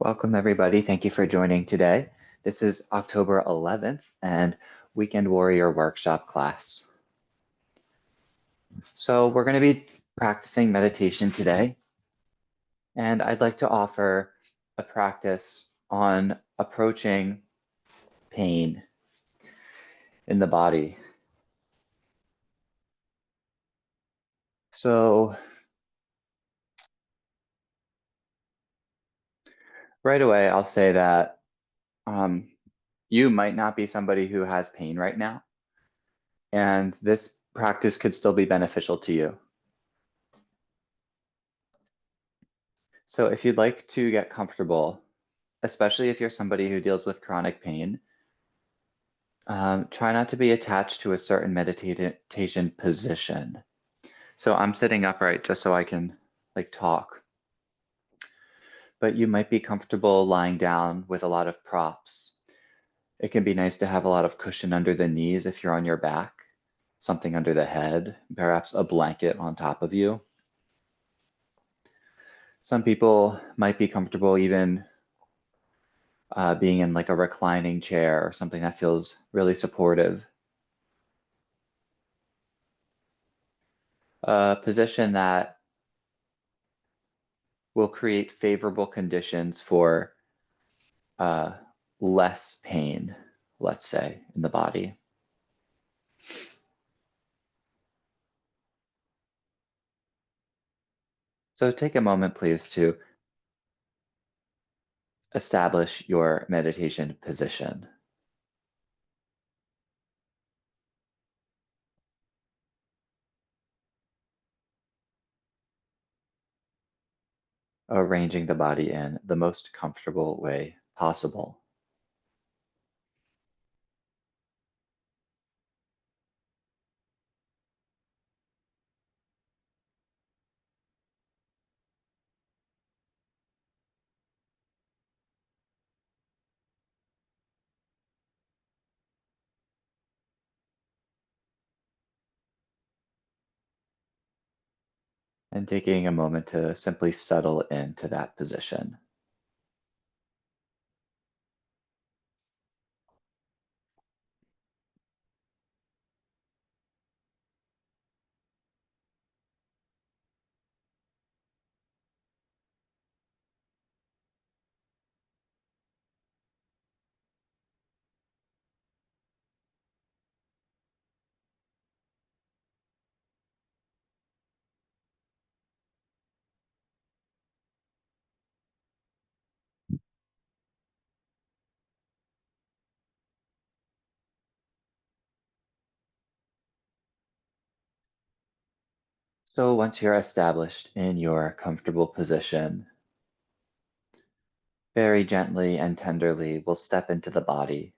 Welcome, everybody. Thank you for joining today. This is October 11th and Weekend Warrior Workshop class. So we're going to be practicing meditation today, and I'd like to offer a practice on approaching pain in the body. So right away, I'll say that you might not be somebody who has pain right now, and this practice could still be beneficial to you. So if you'd like to get comfortable, especially if you're somebody who deals with chronic pain, try not to be attached to a certain meditation position. So I'm sitting upright just so I can talk. But you might be comfortable lying down with a lot of props. It can be nice to have a lot of cushion under the knees if you're on your back, something under the head, perhaps a blanket on top of you. Some people might be comfortable even being in a reclining chair or something that feels really supportive. A position that will create favorable conditions for less pain, let's say, in the body. So take a moment, please, to establish your meditation position. Arranging the body in the most comfortable way possible. And taking a moment to simply settle into that position. So once you're established in your comfortable position, very gently and tenderly, we'll step into the body.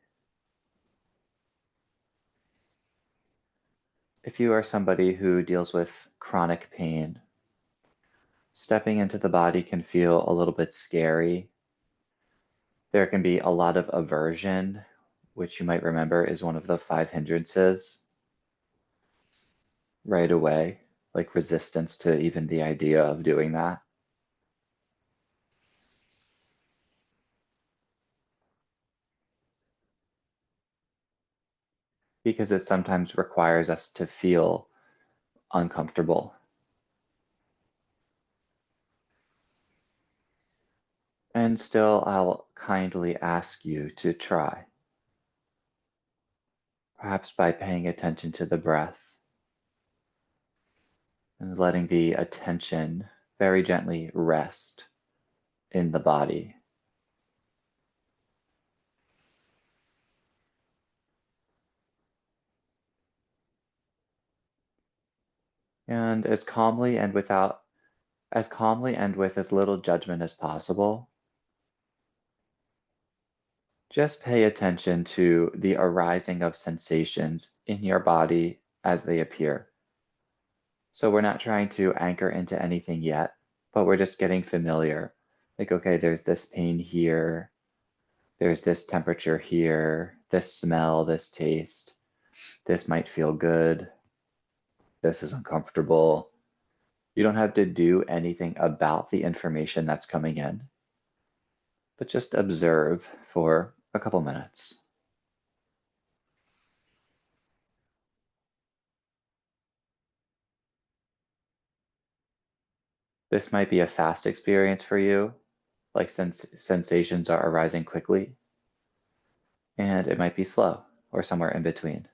If you are somebody who deals with chronic pain, stepping into the body can feel a little bit scary. There can be a lot of aversion, which you might remember is one of the 5 hindrances right away, like resistance to even the idea of doing that. Because it sometimes requires us to feel uncomfortable. And still, I'll kindly ask you to try. Perhaps by paying attention to the breath and letting the attention very gently rest in the body. And as calmly and with as little judgment as possible, just pay attention to the arising of sensations in your body as they appear. So we're not trying to anchor into anything yet, but we're just getting familiar. Like, okay, there's this pain here, there's this temperature here, this smell, this taste, this might feel good, this is uncomfortable. You don't have to do anything about the information that's coming in. but just observe for a couple minutes. This might be a fast experience for you, like sensations are arising quickly, and it might be slow or somewhere in between.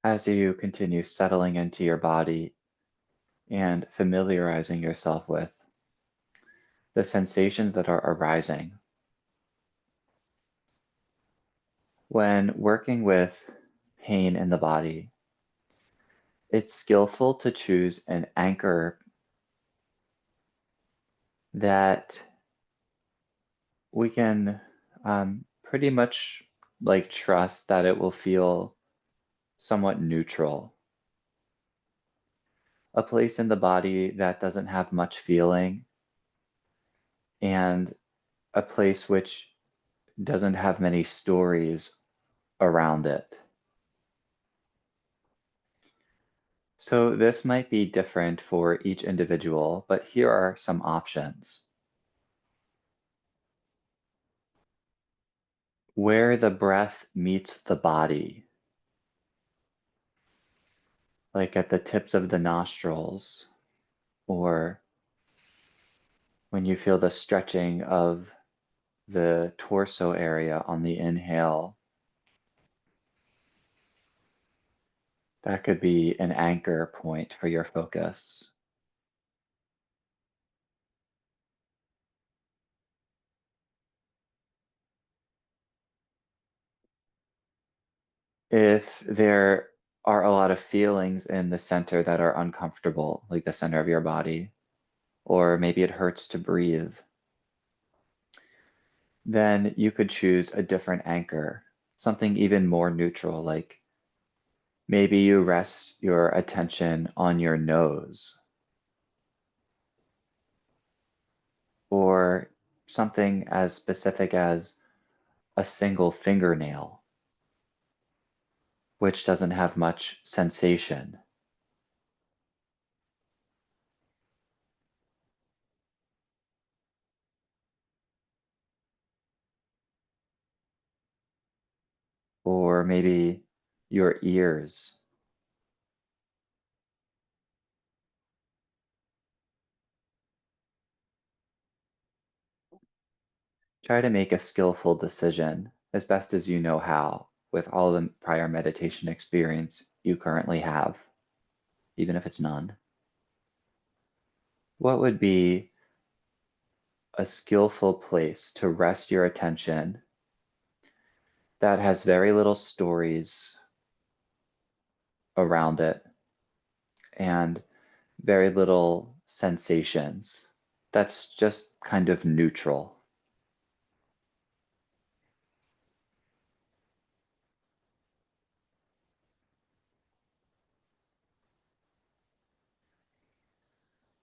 As you continue settling into your body and familiarizing yourself with the sensations that are arising, when working with pain in the body, it's skillful to choose an anchor that we can pretty much like trust that it will feel somewhat neutral. A place in the body that doesn't have much feeling and a place which doesn't have many stories around it. So this might be different for each individual, but here are some options. Where the breath meets the body, like at the tips of the nostrils, or when you feel the stretching of the torso area on the inhale, that could be an anchor point for your focus. If there are a lot of feelings in the center that are uncomfortable, like the center of your body, or maybe it hurts to breathe, then you could choose a different anchor, something even more neutral, like maybe you rest your attention on your nose, or something as specific as a single fingernail, which doesn't have much sensation. Or maybe your ears. Try to make a skillful decision as best as you know how. with all the prior meditation experience you currently have, even if it's none, what would be a skillful place to rest your attention that has very little stories around it and very little sensations? That's just kind of neutral.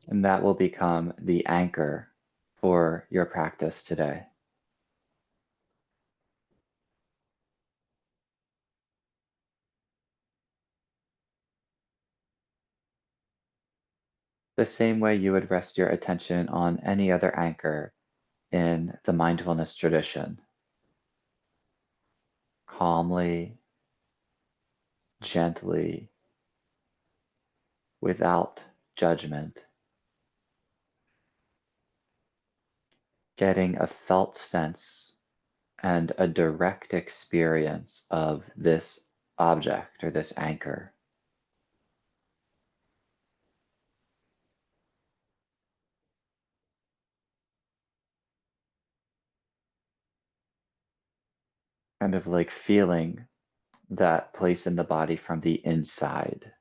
And that will become the anchor for your practice today. The same way you would rest your attention on any other anchor in the mindfulness tradition. Calmly, gently, without judgment, getting a felt sense and a direct experience of this object or this anchor. Kind of like feeling that place in the body from the inside.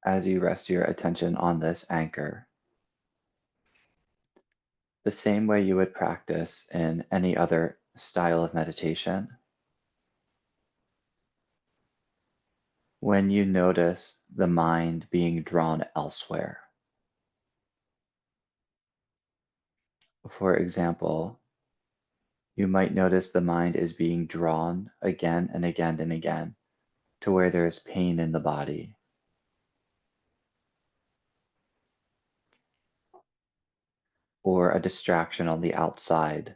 As you rest your attention on this anchor, the same way you would practice in any other style of meditation. When you notice the mind being drawn elsewhere, for example, you might notice the mind is being drawn again and again and again to where there is pain in the body, or a distraction on the outside,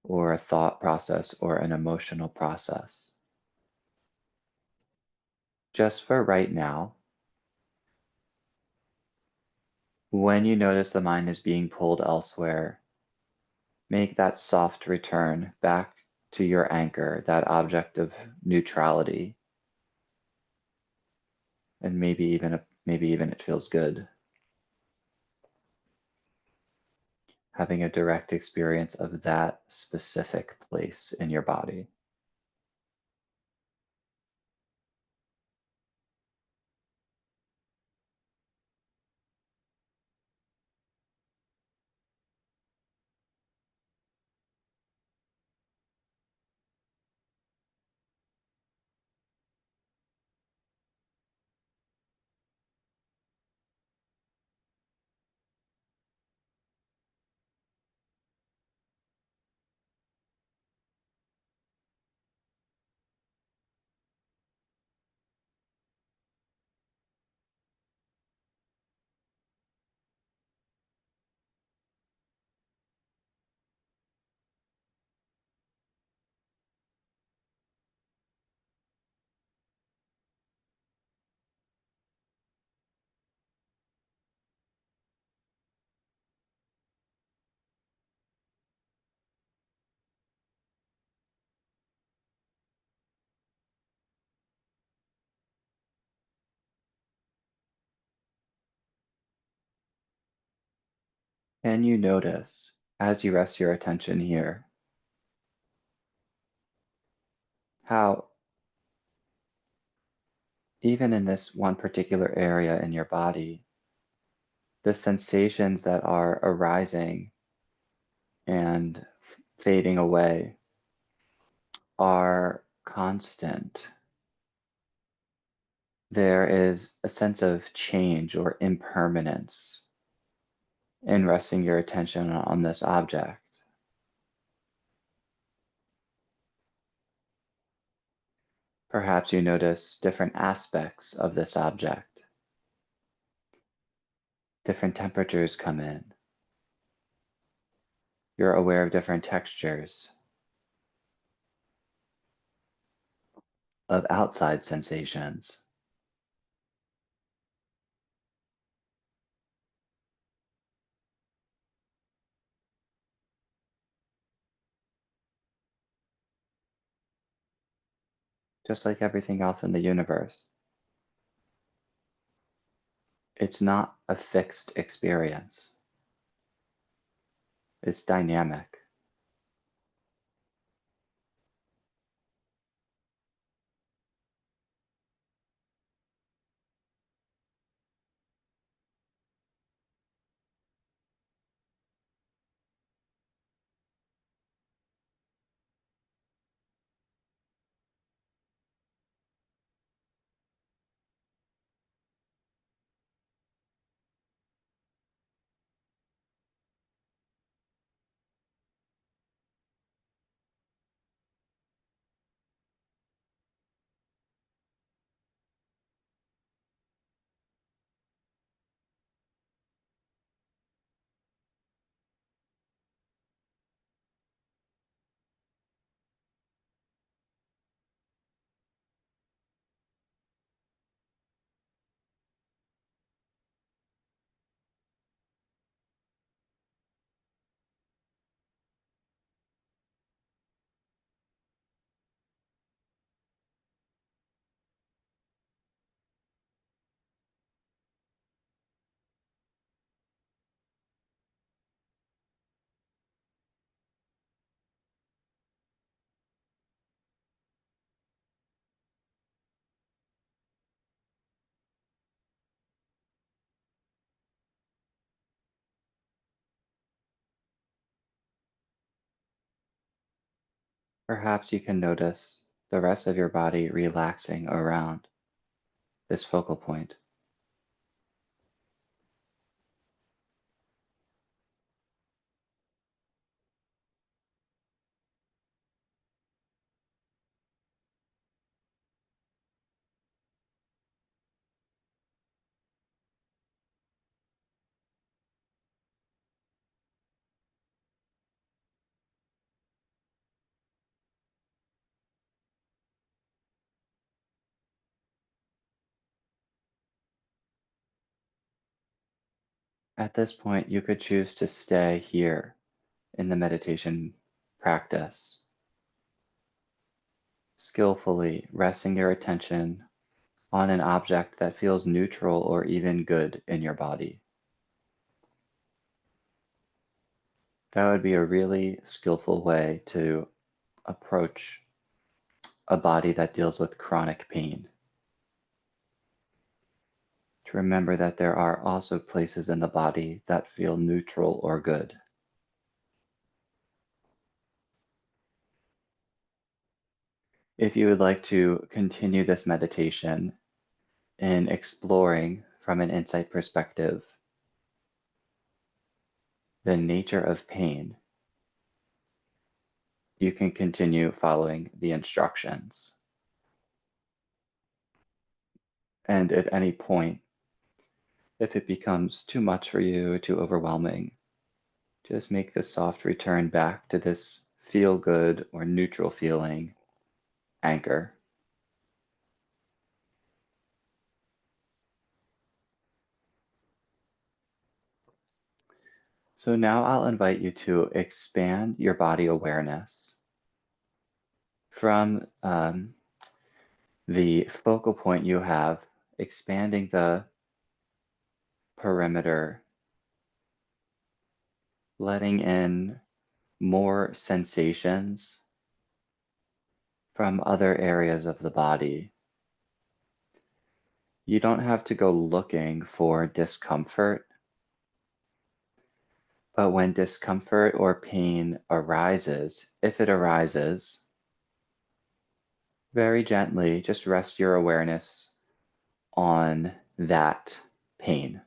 or a thought process or an emotional process. Just for right now, when you notice the mind is being pulled elsewhere, make that soft return back to your anchor, that object of neutrality, and maybe even it feels good. Having a direct experience of that specific place in your body. Can you notice, as you rest your attention here, how even in this one particular area in your body, the sensations that are arising and fading away are constant, there is a sense of change or impermanence in resting your attention on this object. Perhaps you notice different aspects of this object. Different temperatures come in. You're aware of different textures, of outside sensations. Just like everything else in the universe. It's not a fixed experience. It's dynamic. Perhaps you can notice the rest of your body relaxing around this focal point. At this point, you could choose to stay here in the meditation practice, skillfully resting your attention on an object that feels neutral or even good in your body. That would be a really skillful way to approach a body that deals with chronic pain. To remember that there are also places in the body that feel neutral or good. If you would like to continue this meditation in exploring from an insight perspective the nature of pain, you can continue following the instructions. And at any point, if it becomes too much for you, too overwhelming, just make the soft return back to this feel good or neutral feeling anchor. So now I'll invite you to expand your body awareness from the focal point you have, expanding the perimeter, letting in more sensations from other areas of the body. You don't have to go looking for discomfort, but when discomfort or pain arises, if it arises, very gently just rest your awareness on that pain.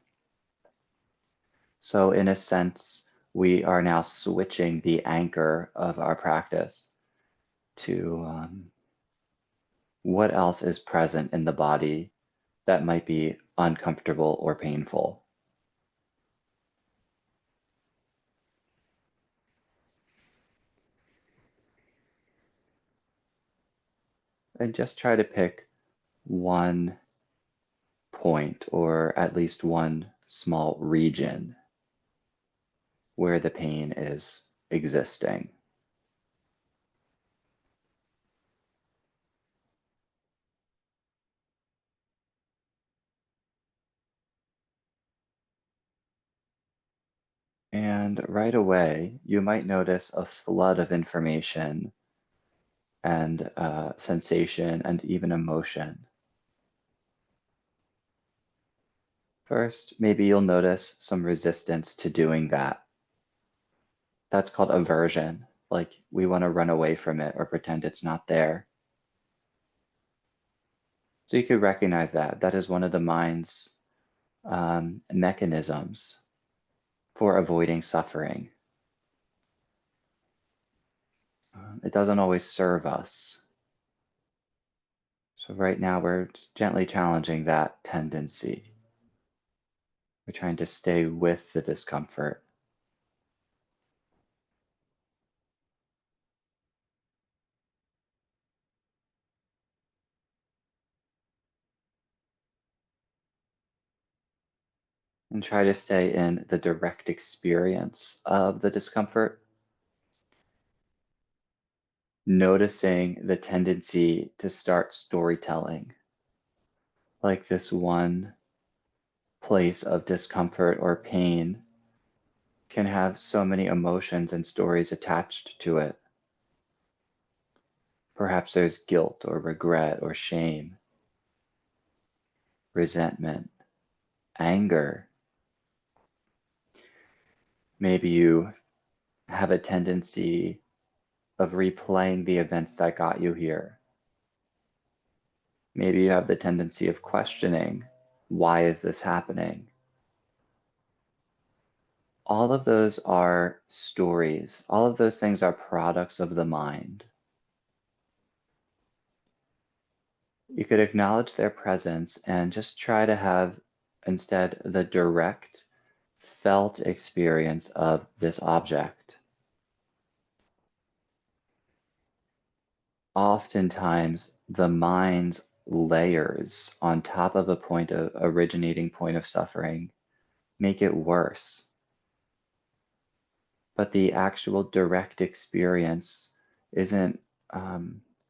So in a sense, we are now switching the anchor of our practice to what else is present in the body that might be uncomfortable or painful. And just try to pick one point or at least one small region where the pain is existing. And right away, you might notice a flood of information and sensation and even emotion. First, maybe you'll notice some resistance to doing that. That's called aversion, like we want to run away from it or pretend it's not there. So you could recognize that. That is one of the mind's mechanisms for avoiding suffering. It doesn't always serve us. So right now we're gently challenging that tendency. We're trying to stay with the discomfort. And try to stay in the direct experience of the discomfort, noticing the tendency to start storytelling, like this one place of discomfort or pain can have so many emotions and stories attached to it. Perhaps there's guilt or regret or shame, resentment, anger. Maybe you have a tendency of replaying the events that got you here. Maybe you have the tendency of questioning, why is this happening? All of those are stories. All of those things are products of the mind. You could acknowledge their presence and just try to have instead the direct felt experience of this object. Oftentimes, the mind's layers on top of a originating point of suffering make it worse. But the actual direct experience isn't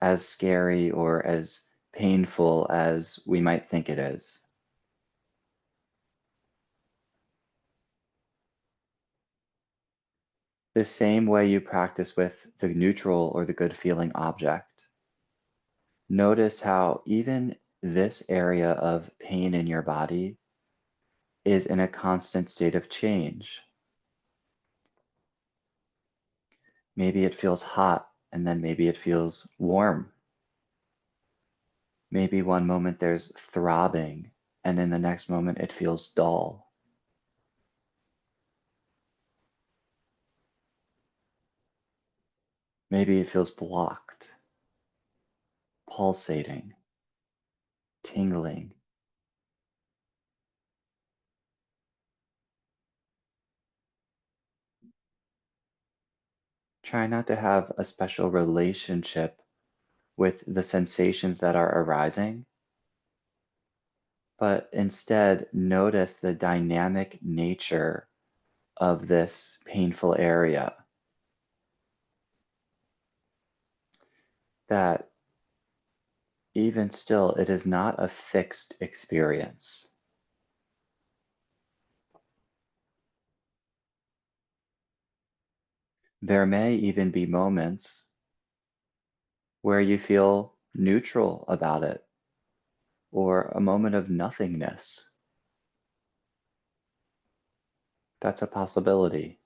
as scary or as painful as we might think it is. The same way you practice with the neutral or the good feeling object. Notice how even this area of pain in your body is in a constant state of change. Maybe it feels hot and then maybe it feels warm. Maybe one moment there's throbbing and in the next moment it feels dull. Maybe it feels blocked, pulsating, tingling. Try not to have a special relationship with the sensations that are arising, but instead notice the dynamic nature of this painful area. That even still, it is not a fixed experience. There may even be moments where you feel neutral about it or a moment of nothingness. That's a possibility.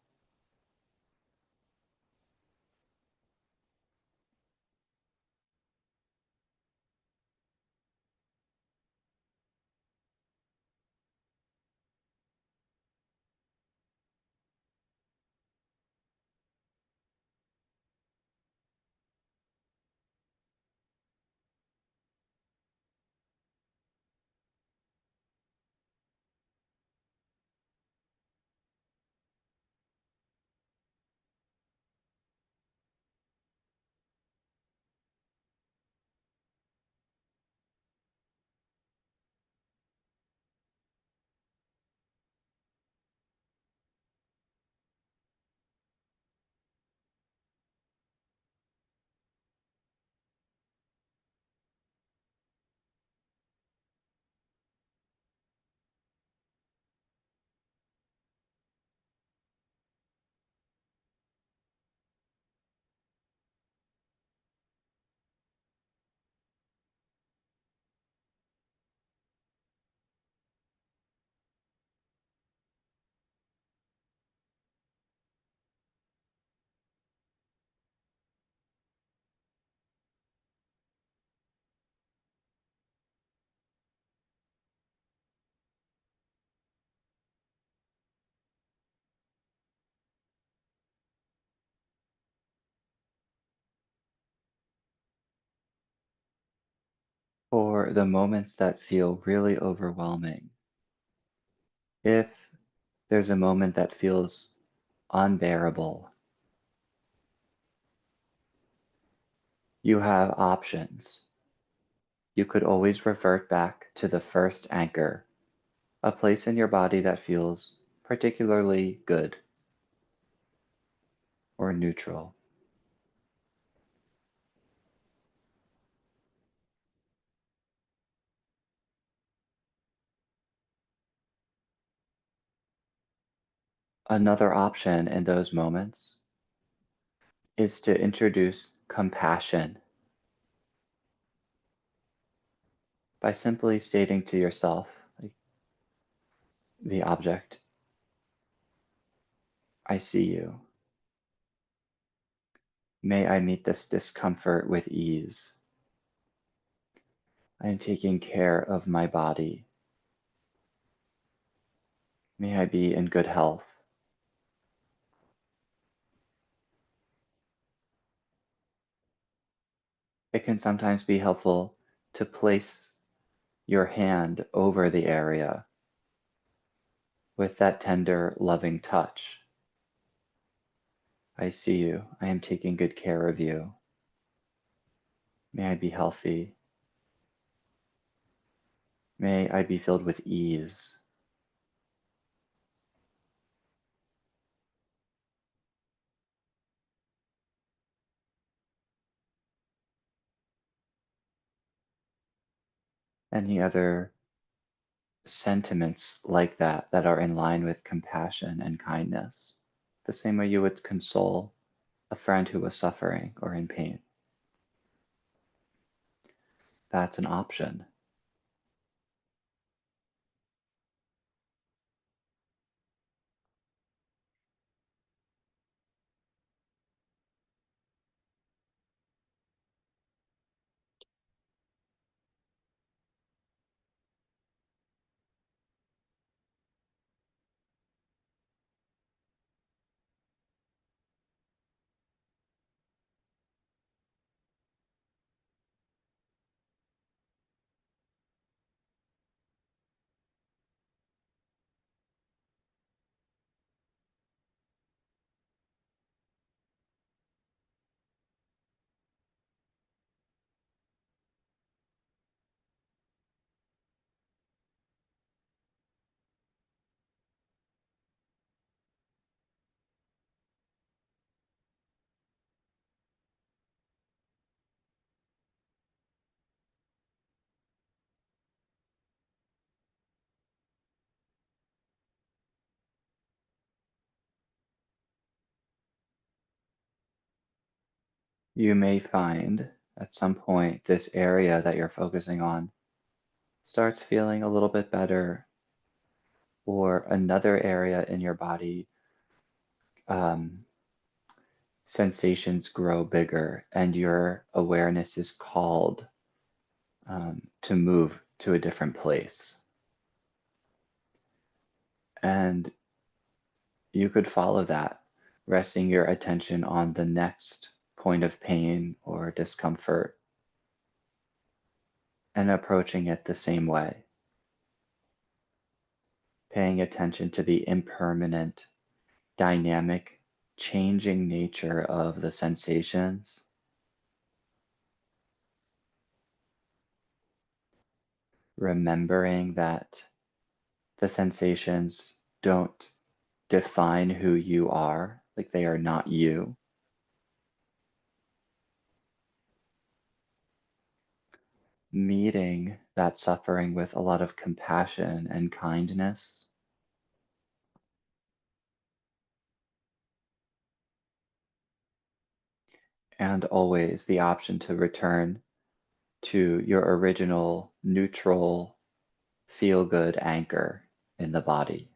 for the moments that feel really overwhelming, if there's a moment that feels unbearable, you have options. You could always revert back to the first anchor, a place in your body that feels particularly good or neutral. Another option in those moments is to introduce compassion by simply stating to yourself, like, the object, I see you. May I meet this discomfort with ease. I am taking care of my body. May I be in good health. It can sometimes be helpful to place your hand over the area with that tender, loving touch. I see you. I am taking good care of you. May I be healthy. May I be filled with ease. Any other sentiments like that that are in line with compassion and kindness, the same way you would console a friend who was suffering or in pain. That's an option. You may find at some point this area that you're focusing on starts feeling a little bit better, or another area in your body, um, sensations grow bigger, and your awareness is called to move to a different place. And you could follow that, resting your attention on the next point of pain or discomfort and approaching it the same way, paying attention to the impermanent, dynamic, changing nature of the sensations, remembering that the sensations don't define who you are, like they are not you, meeting that suffering with a lot of compassion and kindness, and always the option to return to your original neutral, feel good anchor in the body.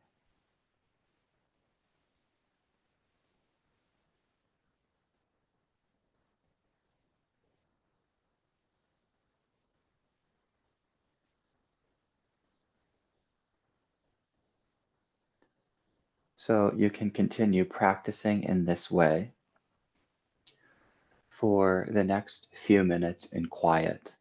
So you can continue practicing in this way for the next few minutes in quiet.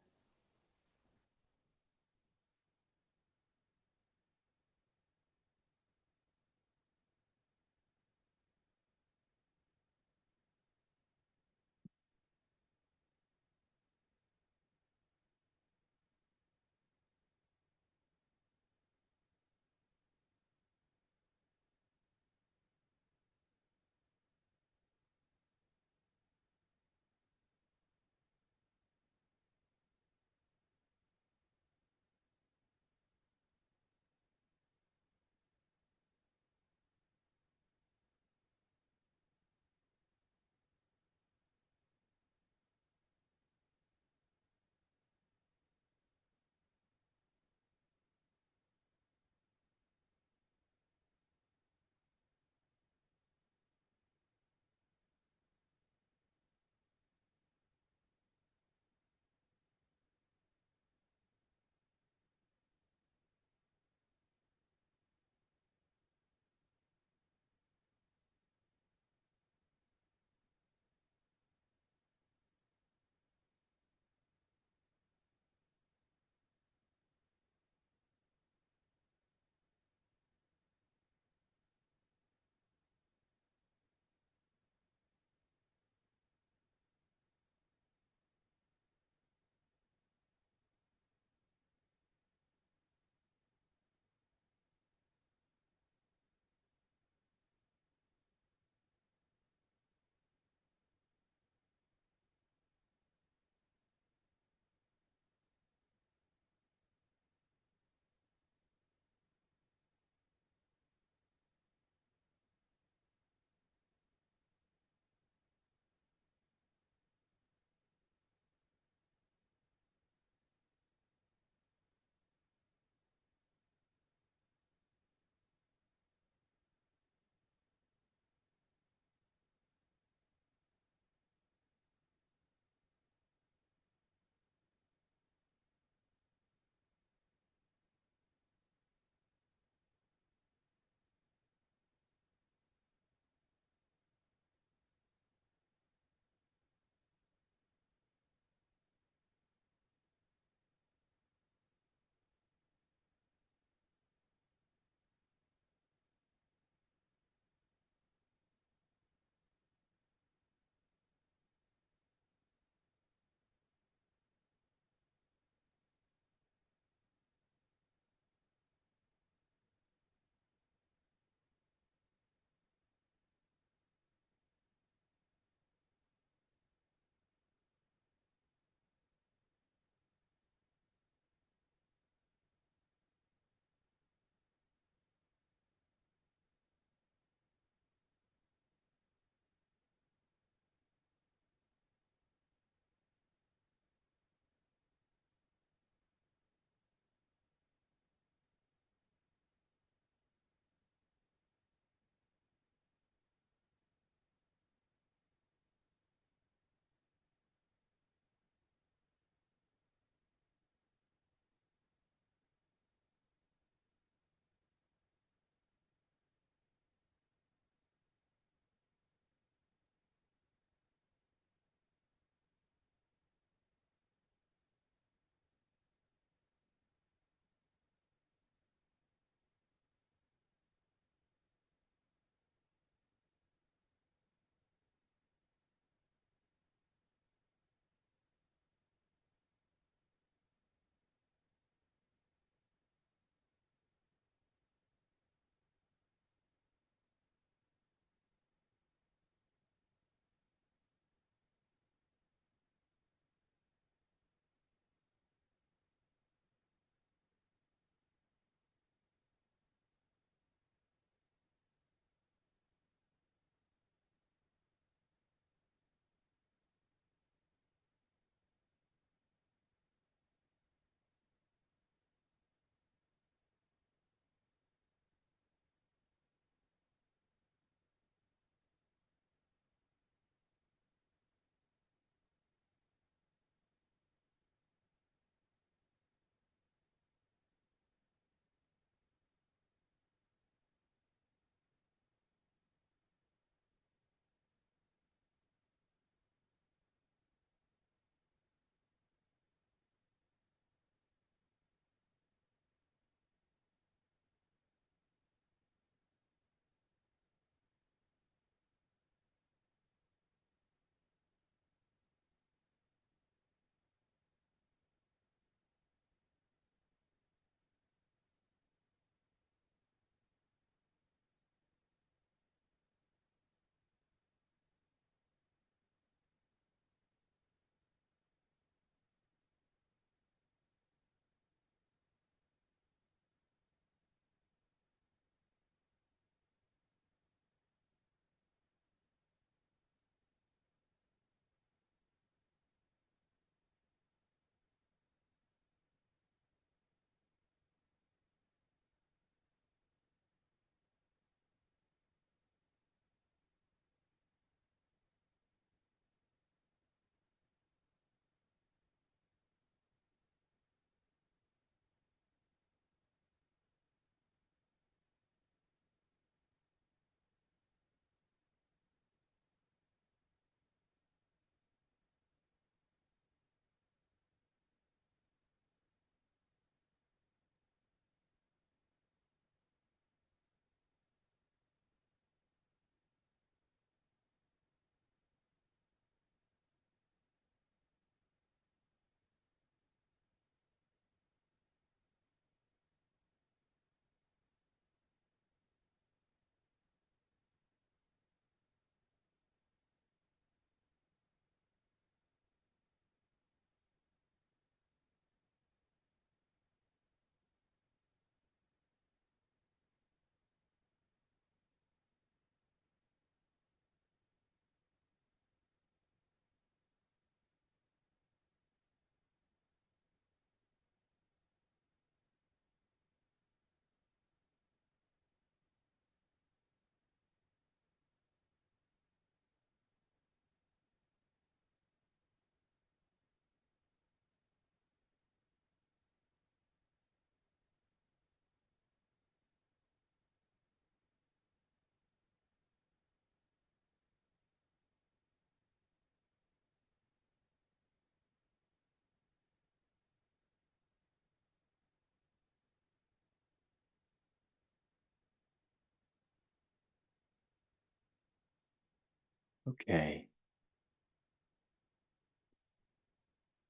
Okay.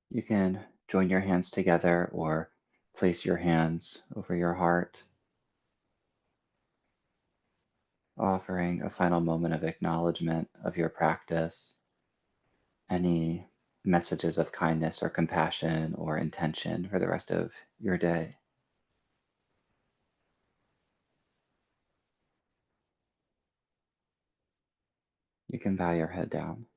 You can join your hands together or place your hands over your heart, offering a final moment of acknowledgement of your practice, any messages of kindness or compassion or intention for the rest of your day. You can bow your head down.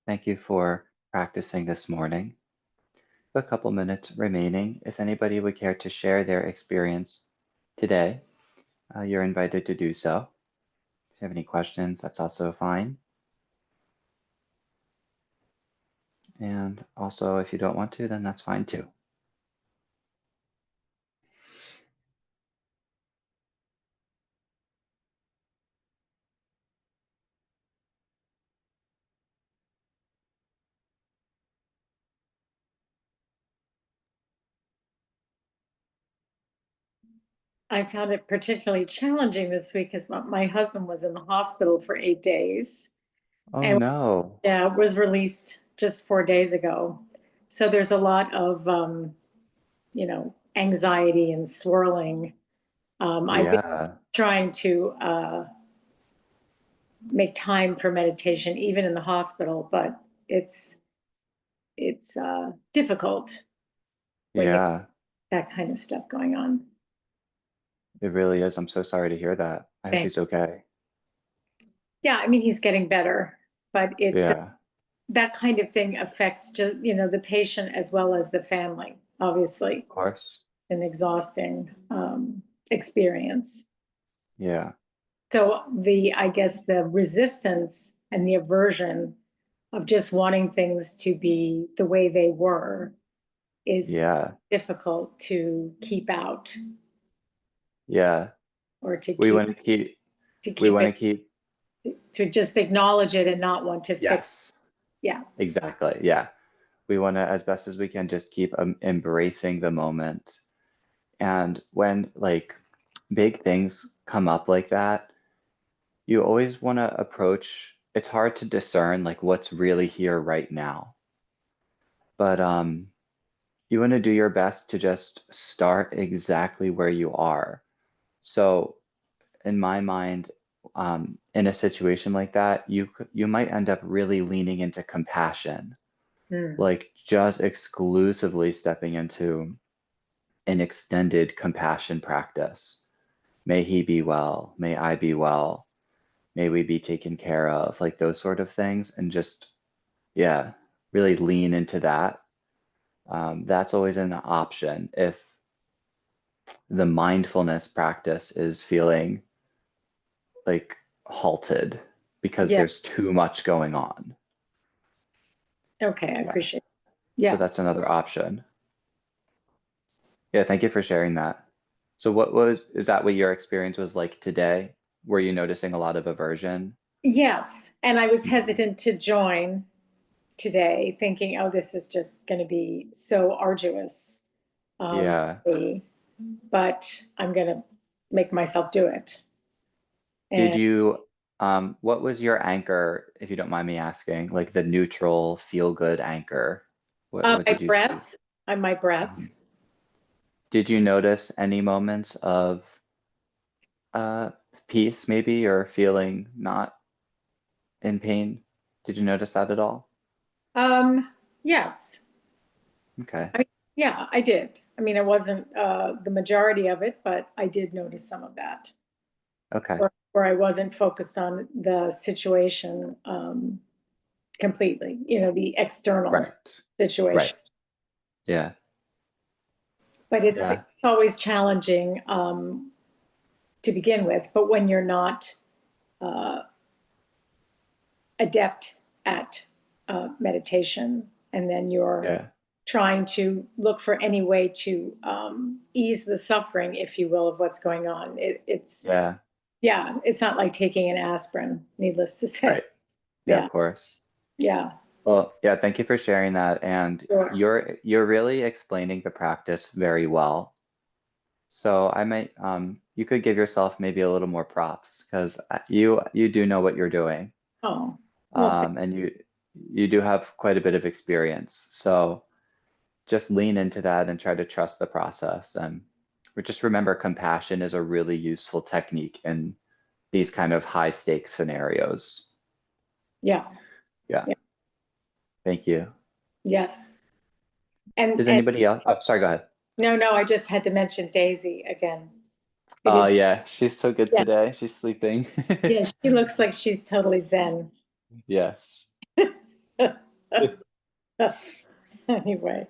Thank you for practicing this morning. A couple minutes remaining. If anybody would care to share their experience today, you're invited to do so. If you have any questions, that's also fine. And also, if you don't want to, then that's fine too. I found it particularly challenging this week because my husband was in the hospital for 8 days Oh and no. yeah, was released just 4 days ago. So there's a lot of, anxiety and swirling. I've been Yeah. trying to make time for meditation, even in the hospital, but it's it's difficult when you Yeah. have that kind of stuff going on. It really is. I'm so sorry to hear that. I hope Thanks. he's okay. Yeah, I mean, he's getting better, but it Yeah. that kind of thing affects just, the patient as well as the family, obviously. Of course. An exhausting experience. Yeah. So I guess the resistance and the aversion of just wanting things to be the way they were is Yeah. difficult to keep out Yeah. or We want to keep, to we keep want it to keep, to just acknowledge it and not want to fix. yes, Yeah. exactly. Yeah. We want to, as best as we can, just keep embracing the moment. And when like big things come up like that, you always want to approach, it's hard to discern like what's really here right now. But you want to do your best to just start exactly where you are. So in my mind, in a situation like that, you might end up really leaning into compassion, Mm. like just exclusively stepping into an extended compassion practice. May he be well, may I be well, may we be taken care of, like those sort of things, and just, yeah, really lean into that. That's always an option if the mindfulness practice is feeling like halted because Yeah. there's too much going on. Okay. I Yeah. appreciate it. So Yeah. that's another option. Yeah, thank you for sharing that. So is that what your experience was like today? Were you noticing a lot of aversion? Yes. And I was Mhm. hesitant to join today, thinking, oh, this is just going to be so arduous. Um, Yeah. but I'm going to make myself do it. Did And you, what was your anchor, if you don't mind me asking, like the neutral, feel good anchor? What my did you choose? breath, my breath. Mhm. Did you notice any moments of uh, peace, maybe, or feeling not in pain? Did you notice that at all? Yes. Okay. I mean, yeah, I did. I mean, it wasn't the majority of it, but I did notice some of that Okay. where I wasn't focused on the situation completely, the external Right. Right. situation. Yeah. But it's Yeah. always challenging to begin with. But when you're not uh, adept at meditation, and then you're Yeah. trying to look for any way to ease the suffering, if you will, of what's going on. It's Yeah. yeah, it's not like taking an aspirin, needless to say. Right. Yeah, Yeah, of course. yeah. Well, yeah, thank you for sharing that. And Sure. you're really explaining the practice very well. So I might you could give yourself maybe a little more props because you do know what you're doing. Oh, well, And you do have quite a bit of experience. So just lean into that and try to trust the process. And just remember compassion is a really useful technique in these kind of high stakes scenarios. yeah, Yeah, yeah, thank you. yes. Does And anybody else? Oh, sorry, go ahead. no, I just had to mention Daisy again. It Oh is, yeah, she's so good yeah, today. She's sleeping. yeah, she looks like she's totally zen. Yes. Anyway,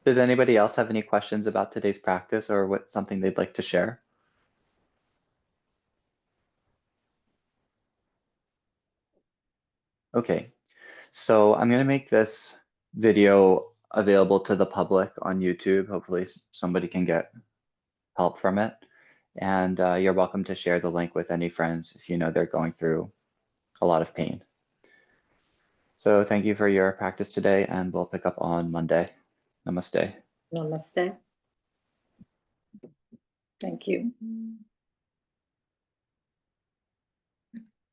Does anybody else have any questions about today's practice or what something they'd like to share? Okay, so I'm gonna make this video available to the public on YouTube. Hopefully somebody can get help from it. And you're welcome to share the link with any friends if you know they're going through a lot of pain. So thank you for your practice today, and we'll pick up on Monday. Namaste. namaste. Thank you.